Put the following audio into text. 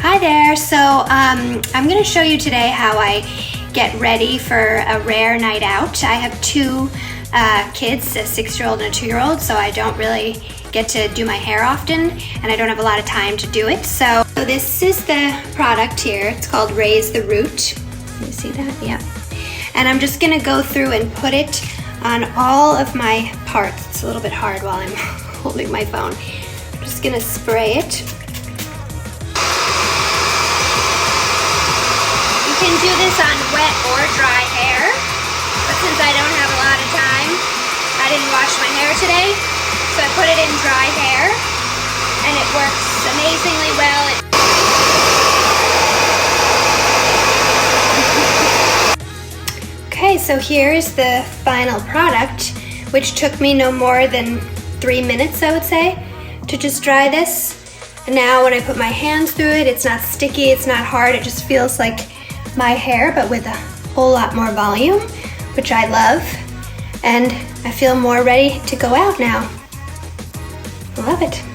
Hi there, so I'm going to show you today how I get ready for a rare night out. I have two kids, a 6-year-old and a 2-year-old, so I don't really get to do my hair often and I don't have a lot of time to do it. So this is the product here. It's called Raise the Root. Can you see that? Yeah. And I'm just going to go through and put it on all of my parts. It's a little bit hard while I'm holding my phone. I'm just going to spray it. You can do this on wet or dry hair, but since I don't have a lot of time, I didn't wash my hair today, so I put it in dry hair, and it works amazingly well. Okay, so here is the final product, which took me no more than 3 minutes, I would say, to just dry this. And now when I put my hands through it, it's not sticky, it's not hard, it just feels like my hair, but with a whole lot more volume, which I love. And I feel more ready to go out now. I love it.